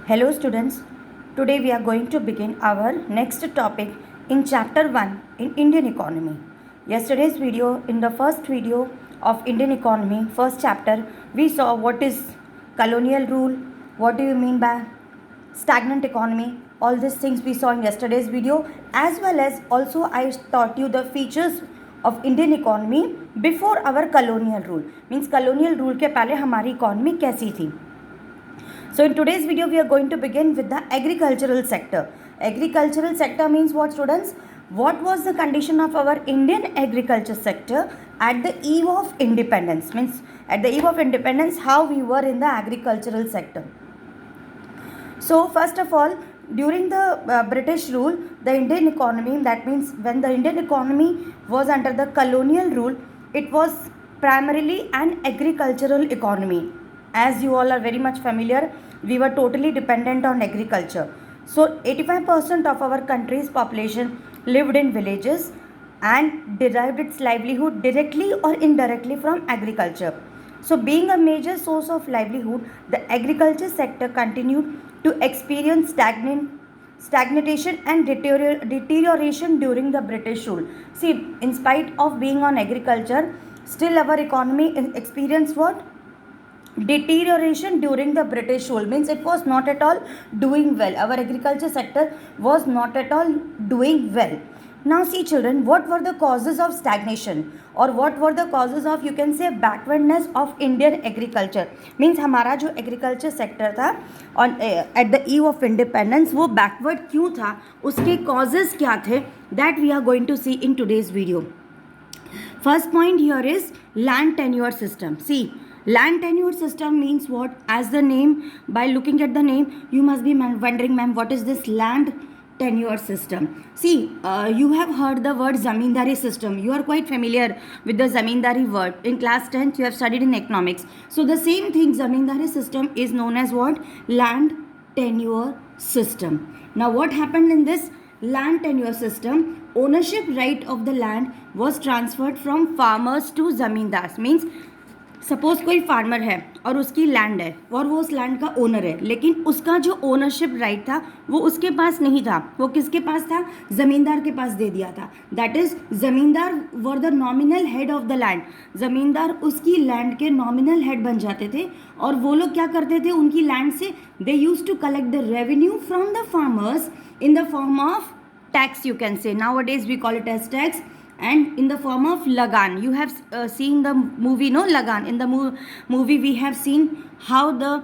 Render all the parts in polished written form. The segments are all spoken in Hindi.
Hello students, today we are going to begin our next topic in chapter 1 in Indian economy. Yesterday's video, in the first video of Indian economy, first chapter, we saw what is colonial rule, what do you mean by stagnant economy, all these things we saw in yesterday's video, as well as also I taught you the features of Indian economy before our colonial rule. Means colonial rule के पहले हमारी economy कैसी थी. So in today's video we are going to begin with the agricultural sector. Agricultural sector means what, students? What was the condition of our Indian agriculture sector at the eve of independence? Means at the eve of independence, how we were in the agricultural sector. So first of all, during the British rule, the Indian economy, that means when the Indian economy was under the colonial rule, it was primarily an agricultural economy. As you all are very much familiar, we were totally dependent on agriculture. So 85% of our country's population lived in villages and derived its livelihood directly or indirectly from agriculture. So being a major source of livelihood, the agriculture sector continued to experience stagnation and deterioration during the British rule. See, in spite of being on agriculture, still our economy experienced what? Deterioration during the British rule. Means it was not at all doing well. Our agriculture sector was not at all doing well. Now see children, what were the causes of stagnation or what were the causes of, you can say, backwardness of Indian agriculture? Means हमारा जो agriculture sector था on at the eve of independence, वो backward क्यों था, उसके causes क्या थे, that we are going to see in today's video. First point here is land tenure system. See, land tenure system means what? As the name, by looking at the name, you must be wondering, ma'am, what is this land tenure system? See, you have heard the word zamindari system. You are quite familiar with the zamindari word. In class 10th, you have studied in economics. So the same thing, zamindari system is known as what? Land tenure system. Now what happened in this land tenure system? Ownership right of the land was transferred from farmers to zamindars. Means suppose कोई फार्मर है और उसकी लैंड है और वो उस लैंड का ओनर है, लेकिन उसका जो ओनरशिप राइट था वो उसके पास नहीं था, वो किसके पास था? ज़मींदार के पास दे दिया था. दैट इज ज़मींदार were the nominal head of the land. ज़मींदार उसकी लैंड के नॉमिनल हेड बन जाते थे और वो लोग क्या करते थे? उनकी लैंड से they use to collect the revenue from the farmers in the form of tax, you can say. Nowadays we call it as tax, and in the form of lagan. You have seen the movie, no, Lagan. In the movie we have seen how the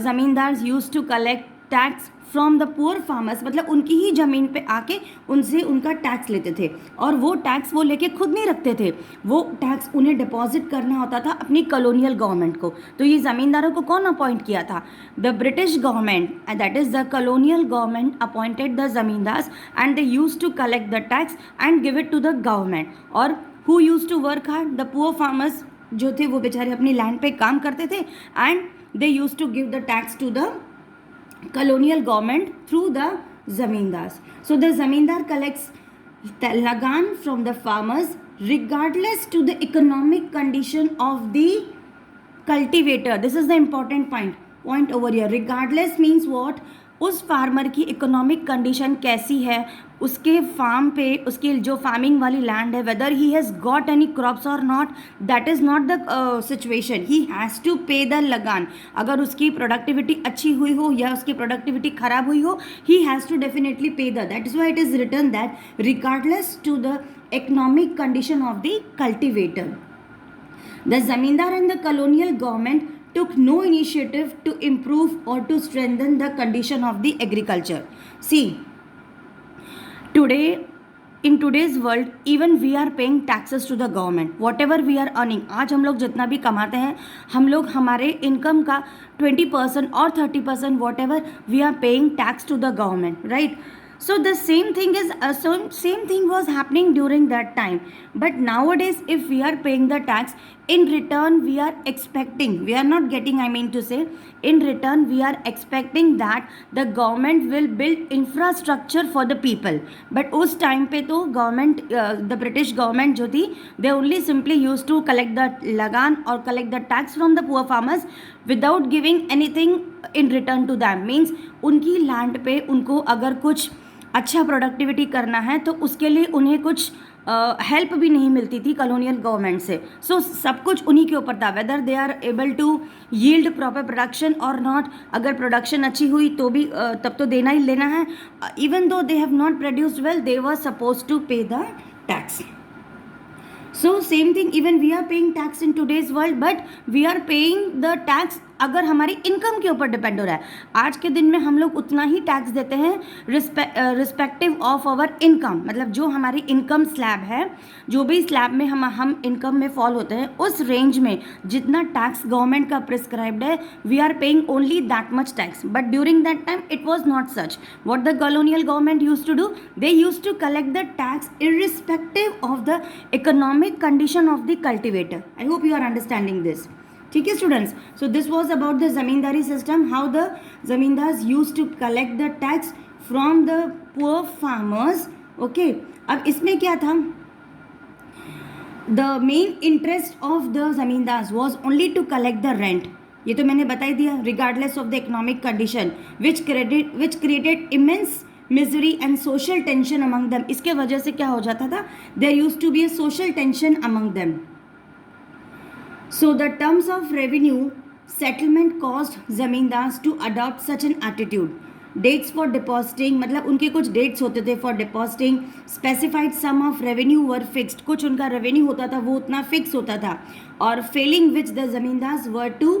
zamindars used to collect tax from the poor farmers. मतलब उनकी ही ज़मीन पे आके उनसे उनका टैक्स लेते थे और वो टैक्स वो लेके खुद नहीं रखते थे, वो टैक्स उन्हें डिपॉजिट करना होता था अपनी कॉलोनियल गवर्नमेंट को. तो ये ज़मींदारों को कौन अपॉइंट किया था? The British government, that is the colonial government appointed the zamindars and they use to collect the tax and give it to the government. और who use to work hard? The poor farmers जो थे वो बेचारे अपनी लैंड पे काम करते थे and they use to give the tax to the colonial government through the zamindars. So the zamindar collects the lagan from the farmers regardless to the economic condition of the cultivator. This is the important point over here. Regardless means what? उस फार्मर की इकोनॉमिक कंडीशन कैसी है, उसके फार्म पे, उसकी जो फार्मिंग वाली लैंड है, whether he has got any crops और not, that is not the situation. He has to pay the lagaan. अगर उसकी प्रोडक्टिविटी अच्छी हुई हो या उसकी प्रोडक्टिविटी खराब हुई हो, he has to definitely pay the. That is why it is written that regardless to the economic condition of the cultivator. The zamindar and the colonial government took no initiative to improve or to strengthen the condition of the agriculture. See, today, in today's world, even we are paying taxes to the government. Whatever we are earning, आज हम लोग जितना भी कमाते हैं, हम लोग हमारे इनकम का 20% और 30% whatever we are paying tax to the government, right? So the same thing was happening during that time. But nowadays, if we are paying the tax, in return we are expecting, we are not getting, I mean to say, in return we are expecting that the government will build infrastructure for the people. But उस time पे तो government, the British government जो थी, they only simply used to collect the lagan or collect the tax from the poor farmers without giving anything in return to them. Means उनकी लैंड पे उनको अगर कुछ अच्छा प्रोडक्टिविटी करना है तो उसके लिए उन्हें कुछ हेल्प भी नहीं मिलती थी कॉलोनियल गवर्नमेंट से। सो सब कुछ उन्हीं के ऊपर था, whether they are able to yield proper production और नॉट। अगर प्रोडक्शन अच्छी हुई तो भी तब तो देना ही लेना है। Even though they have not produced well, they were suppose to pay the tax. So same thing, even we are paying tax in today's world, but we are paying the tax अगर हमारी इनकम के ऊपर डिपेंड हो रहा है। आज के दिन में हम लोग उतना ही टैक्स देते हैं रिस्पेक्टिव ऑफ आवर इनकम। मतलब जो हमारी इनकम स्लैब है, जो भी स्लैब में हम इनकम में फॉल होते हैं, उस रेंज में जितना टैक्स गवर्नमेंट का प्रिस्क्राइब्ड है, we are paying only that much tax. But during that time it was not such. What the colonial government use to do, they use to collect the tax irrespective of the economic condition of the cultivator. I hope you are understanding this. ठीक है students, so this was about the zamindari system, how the zamindars use to collect the tax from the poor farmers. Okay, अब इसमें क्या था, the main interest of the zamindars was only to collect the rent. ये तो मैंने बता ही दिया, regardless of the economic condition which created immense misery and social tension among them. इसके वजह से क्या हो जाता था, there used to be a social tension among them. So the terms of revenue settlement caused zamindars to adopt such an attitude. Dates for depositing, मतलब उनके कुछ dates होते थे for depositing. Specified sum of revenue were fixed. कुछ उनका revenue होता था वो उतना fix होता था, और failing which the zamindars were to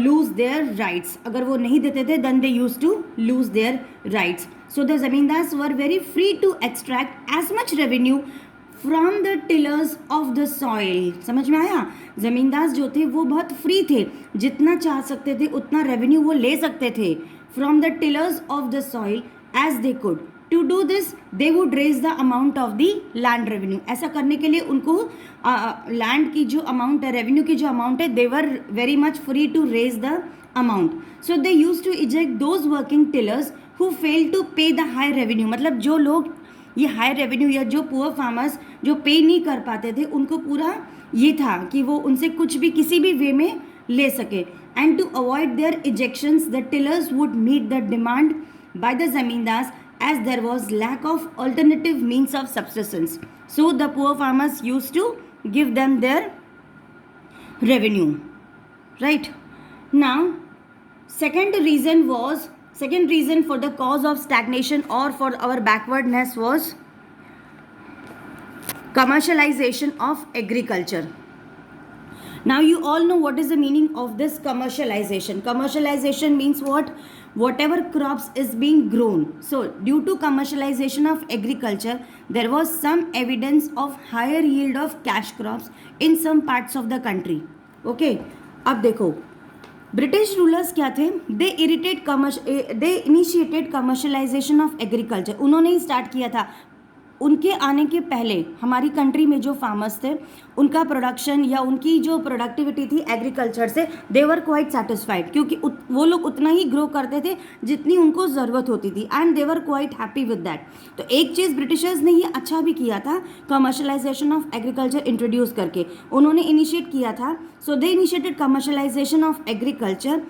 lose their rights. अगर वो नहीं देते थे then they used to lose their rights. So the zamindars were very free to extract as much revenue from the tillers of the soil. समझ में आया, जमींदार जो थे वो बहुत फ्री थे, जितना चाह सकते थे उतना रेवेन्यू वो ले सकते थे from the tillers of the soil as they could. To do this they would raise the amount of the land revenue. ऐसा करने के लिए उनको लैंड की जो अमाउंट है, रेवेन्यू की जो अमाउंट है, they were very much free to raise the amount. So they use to eject those working tillers who fail to pay the high revenue. मतलब जो लोग ये हाई रेवेन्यू या जो पुअर फार्मर्स जो पे नहीं कर पाते थे, उनको पूरा ये था कि वो उनसे कुछ भी किसी भी वे में ले सके। And to avoid their ejections the tillers would meet the demand by the zamindars as there was lack of alternative means of subsistence. So the poor farmers use to give them their revenue, right. Now second reason for the cause of stagnation or for our backwardness was commercialization of agriculture. Now you all know what is the meaning of this commercialization. Commercialization means what? Whatever crops is being grown. So due to commercialization of agriculture, there was some evidence of higher yield of cash crops in some parts of the country. Okay, अब देखो ब्रिटिश रूलर्स क्या थे, दे इनिशिएटेड कमर्शलाइजेशन ऑफ एग्रीकल्चर। उन्होंने ही स्टार्ट किया था। उनके आने के पहले हमारी कंट्री में जो फार्मर्स थे, उनका प्रोडक्शन या उनकी जो प्रोडक्टिविटी थी एग्रीकल्चर से, दे वर क्वाइट सेटिस्फाइड, क्योंकि वो लोग उतना ही ग्रो करते थे जितनी उनको ज़रूरत होती थी, and they were quite happy with that. तो एक चीज़ ब्रिटिशर्स ने ये अच्छा भी किया था, कमर्शलाइजेशन ऑफ एग्रीकल्चर इंट्रोड्यूस करके उन्होंने इनिशिएट किया था। So they initiated commercialisation of agriculture.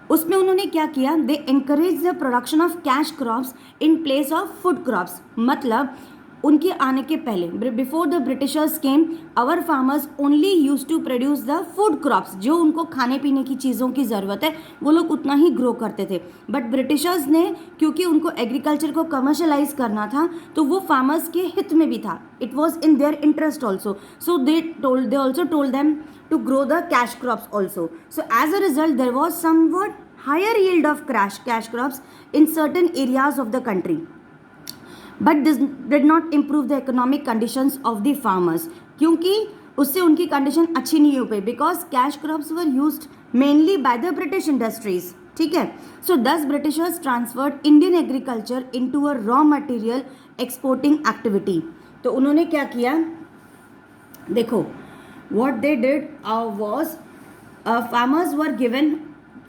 उसमें उन्होंने क्या किया, they encourage the production of cash crops in place of food crops. मतलब उनके आने के पहले, before the Britishers came, our farmers only use to produce the food crops. जो उनको खाने पीने की चीज़ों की ज़रूरत है वो लोग उतना ही ग्रो करते थे। बट ब्रिटिशर्स ने, क्योंकि उनको एग्रीकल्चर को कमर्शलाइज करना था, तो वो फार्मर्स के हित में भी था, it was in their interest also. So they also told them to grow the cash crops also. So as a result there was somewhat higher yield of cash crops in certain areas of the country, but this did not improve the economic conditions of the farmers. क्योंकि उससे उनकी कंडीशन अच्छी नहीं हो पाई, because cash crops were used mainly by the British industries. ठीक है, सो 10 Britishers transferred Indian agriculture into a raw material exporting activity. तो उन्होंने क्या किया, देखो what they did was,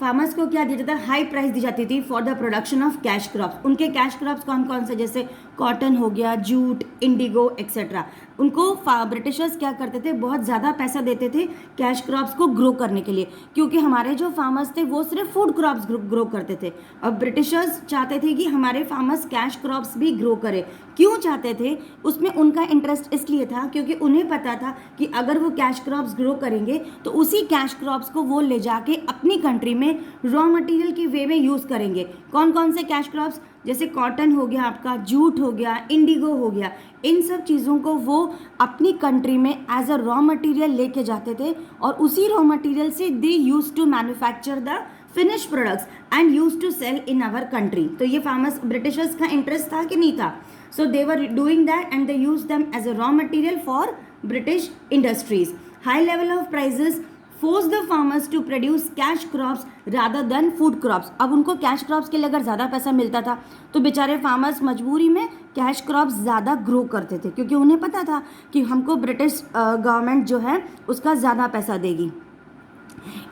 farmers को क्या दिया जाता है, हाई प्राइस दी जाती थी for the production of cash crops. उनके कैश क्रॉप्स कौन कौन से, जैसे कॉटन हो गया, जूट, इंडिगो एक्सेट्रा। उनको ब्रिटिशर्स क्या करते थे, बहुत ज़्यादा पैसा देते थे कैश क्रॉप्स को ग्रो करने के लिए, क्योंकि हमारे जो फार्मर्स थे वो सिर्फ फूड क्रॉप्स ग्रो करते थे। और ब्रिटिशर्स चाहते थे कि हमारे फार्मर्स कैश क्रॉप्स भी ग्रो करें। क्यों चाहते थे, उसमें उनका इंटरेस्ट इसलिए था क्योंकि उन्हें पता था कि अगर वो कैश क्रॉप्स ग्रो करेंगे तो उसी कैश क्रॉप्स को वो ले जाके अपनी कंट्री में रॉ मटेरियल के वे में यूज़ करेंगे। कौन कौन से कैश क्रॉप्स, जैसे कॉटन हो गया आपका, जूट हो गया, इंडिगो हो गया, इन सब चीज़ों को वो अपनी कंट्री में एज अ रॉ मटेरियल लेके जाते थे और उसी रॉ मटेरियल से they use to manufacture the finish products and use to sell in our country. तो ये फार्मर्स, ब्रिटिशर्स का इंटरेस्ट था कि नहीं था? So they were doing that and they use them as a raw material for British industries. High level of prices force the farmers to produce cash crops rather than food crops. अब उनको कैश क्रॉप्स के लिए अगर ज़्यादा पैसा मिलता था तो बेचारे फार्मर्स मजबूरी में कैश क्रॉप्स ज़्यादा ग्रो करते थे, क्योंकि उन्हें पता था कि हमको ब्रिटिश गवर्नमेंट जो है उसका ज़्यादा पैसा देगी।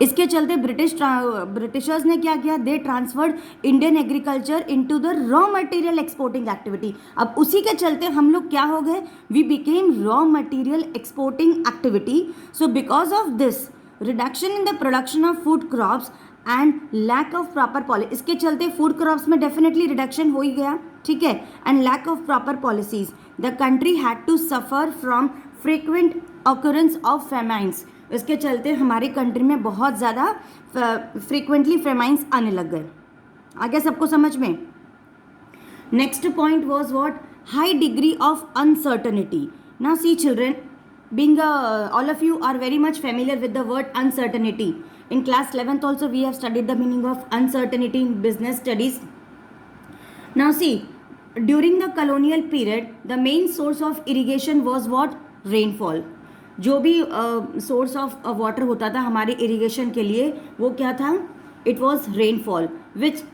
इसके चलते ब्रिटिशर्स ने क्या किया, they transferred Indian agriculture into the raw material exporting activity. अब उसी के चलते हम लोग क्या हो गए, we became raw material exporting activity. So because of this reduction in the production of food crops and lack of proper policy, इसके चलते फूड क्रॉप्स में डेफिनेटली रिडक्शन हो ही गया, ठीक है, and lack of proper policies, the country had to suffer from frequent occurrence of famines. इसके चलते हमारी कंट्री में बहुत ज़्यादा फ्रीक्वेंटली फेमाइंस आने लग गए। आ गया सबको समझ में? Next point was what, high degree of uncertainty. Now see children, being all of you are very much familiar with the word uncertainty. In class 11th also we have studied the meaning of uncertainty in business studies. Now see, during the colonial period the main source of irrigation was what, rainfall. जो भी source of water होता था हमारे irrigation के लिए वो क्या था, it was rainfall, which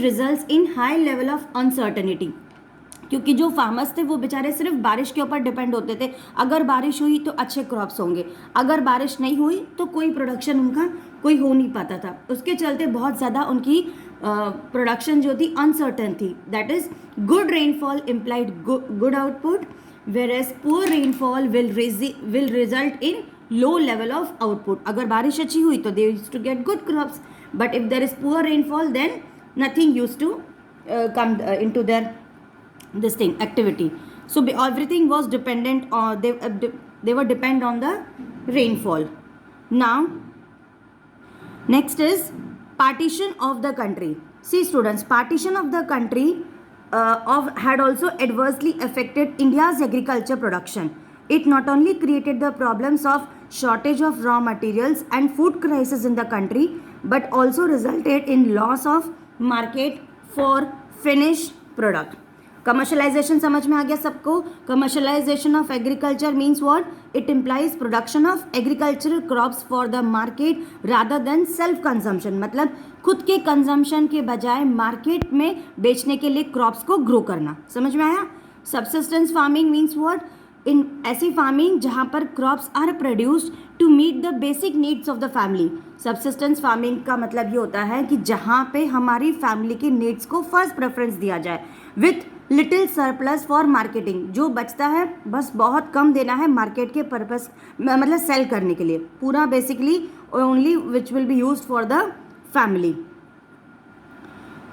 results in high level of uncertainty. क्योंकि जो फार्मर्स थे वो बेचारे सिर्फ बारिश के ऊपर डिपेंड होते थे। अगर बारिश हुई तो अच्छे क्रॉप्स होंगे, अगर बारिश नहीं हुई तो कोई प्रोडक्शन उनका कोई हो नहीं पाता था। उसके चलते बहुत ज़्यादा उनकी प्रोडक्शन जो थी अनसर्टन थी। That is good rainfall implied good output, whereas poor rainfall will result in low level of output. अगर बारिश अच्छी हुई तो they use to get good crops, but if there is poor rainfall then nothing use to come into their this thing activity. So everything was dependent on they were depend on the rainfall. Now next is partition of the country. See students, partition of the country had also adversely affected India's agriculture production. It not only created the problems of shortage of raw materials and food crisis in the country, but also resulted in loss of market for finished product. Commercialisation समझ में आ गया सबको? Commercialisation of agriculture means what, it implies production of agricultural crops for the market rather than self consumption. मतलब खुद के कंजम्पशन के बजाय मार्केट में बेचने के लिए क्रॉप्स को ग्रो करना। समझ में आया? Subsistence farming means what, in ऐसी फार्मिंग जहाँ पर crops are produced to meet the basic needs of the family. Subsistence farming का मतलब ये होता है कि जहाँ पे हमारी फैमिली के नीड्स को फर्स्ट प्रेफरेंस दिया जाए, with little surplus for marketing. जो बचता है बस बहुत कम देना है मार्केट के पर्पस, मतलब सेल करने के लिए, पूरा basically only which will be used for the family.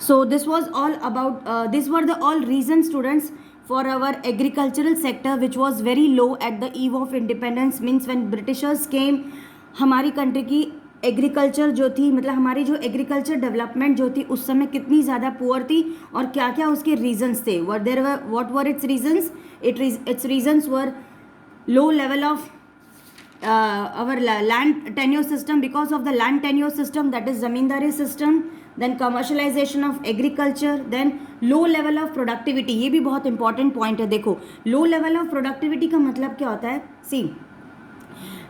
So this was all about this were the all reason students for our agricultural sector which was very low at the eve of independence. Means when Britishers came, हमारी कंट्री की एग्रीकल्चर जो थी, मतलब हमारी जो एग्रीकल्चर डेवलपमेंट जो थी उस समय कितनी ज़्यादा पुअर थी और क्या क्या उसके रीजंस थे। What were it's reasons? It's reasons were low level of our land tenure system, because of the land tenure system, that is zamindari system, then commercialization of agriculture, then low level of productivity. ये भी बहुत important point है। देखो low level of productivity का मतलब क्या होता है? See,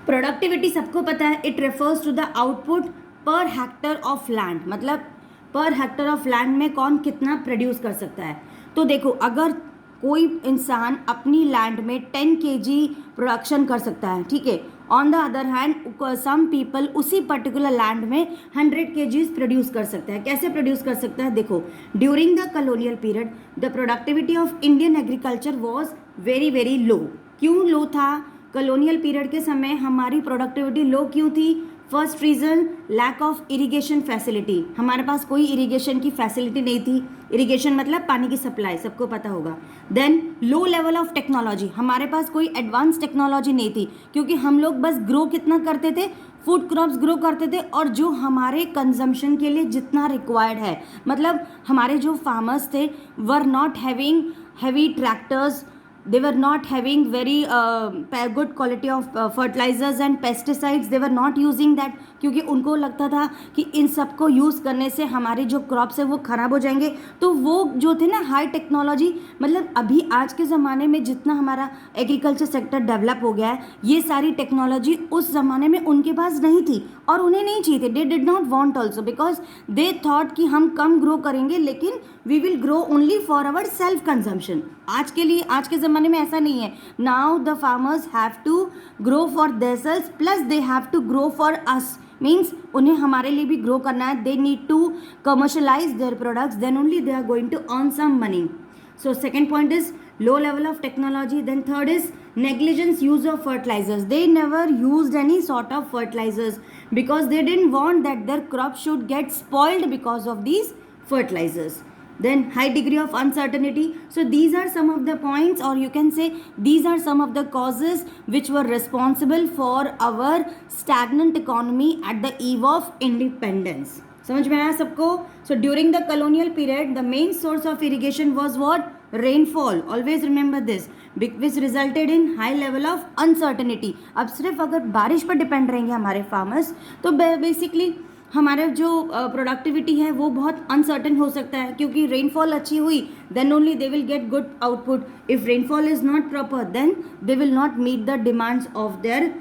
प्रोडक्टिविटी सबको पता है, it refers to the output per hectare of land. मतलब पर हेक्टर ऑफ लैंड में कौन कितना प्रोड्यूस कर सकता है। तो देखो अगर कोई इंसान अपनी लैंड में 10 kg प्रोडक्शन कर सकता है, ठीक है, on the other hand some people उसी पर्टिकुलर लैंड में 100 kgs प्रोड्यूस कर सकता है. कैसे प्रोड्यूस कर सकता है? देखो, during the colonial period the productivity of Indian agriculture was very very low. क्यों लो था? कॉलोनियल पीरियड के समय हमारी प्रोडक्टिविटी लो क्यों थी? First reason, lack of irrigation facility. हमारे पास कोई इरिगेशन की फैसिलिटी नहीं थी. इरिगेशन मतलब पानी की सप्लाई, सबको पता होगा. Then low level of technology. हमारे पास कोई एडवांस टेक्नोलॉजी नहीं थी, क्योंकि हम लोग बस ग्रो कितना करते थे? फूड क्रॉप्स ग्रो करते थे, और जो हमारे कंजम्पशन के लिए जितना रिक्वायर्ड है, मतलब हमारे जो फार्मर्स थे were not having heavy tractors, they were not having very good quality of fertilizers and pesticides. They were not using that, क्योंकि उनको लगता था कि इन सब को यूज़ करने से हमारे जो क्रॉप्स है वो ख़राब हो जाएंगे. तो वो जो थे ना हाई टेक्नोलॉजी, मतलब अभी आज के ज़माने में जितना हमारा एग्रीकल्चर सेक्टर डेवलप हो गया है, ये सारी टेक्नोलॉजी उस ज़माने में उनके पास नहीं थी और उन्हें नहीं चाहिए थे. They did not want also, because they thought कि हम कम ग्रो करेंगे लेकिन we will grow only for our self consumption. आज के लिए, आज के ज़माने में ऐसा नहीं है. Now the farmers have to grow for theirselves plus they have to grow for us. Means उन्हें हमारे लिए भी ग्रो करना है. They need to commercialise their products, then only they are going to earn some money. So second point is low level of technology. Then third is negligence use of fertilizers. They never used any sort of fertilizers because they didn't want that their crop should get spoiled because of these fertilizers. Then high degree of uncertainty. So these are some of the points, or you can say these are some of the causes which were responsible for our stagnant economy at the eve of independence. समझ में आया सबको? So during the colonial period, the main source of irrigation was what? Rainfall. Always remember this, which resulted in high level of uncertainty. अब सिर्फ अगर बारिश पर डिपेंड रहेंगे हमारे फार्मर्स, तो बेसिकली हमारे जो प्रोडक्टिविटी है वो बहुत अनसर्टन हो सकता है, क्योंकि रेनफॉल अच्छी हुई then only they will get good output. If rainfall is not proper then they will not meet the demands of their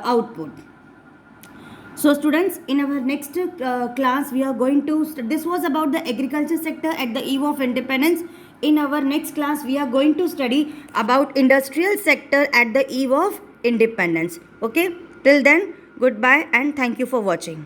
output. So students, in our next class we are going to this was about the agriculture sector at the eve of independence. In our next class we are going to study about industrial sector at the eve of independence. Okay, till then, goodbye and thank you for watching.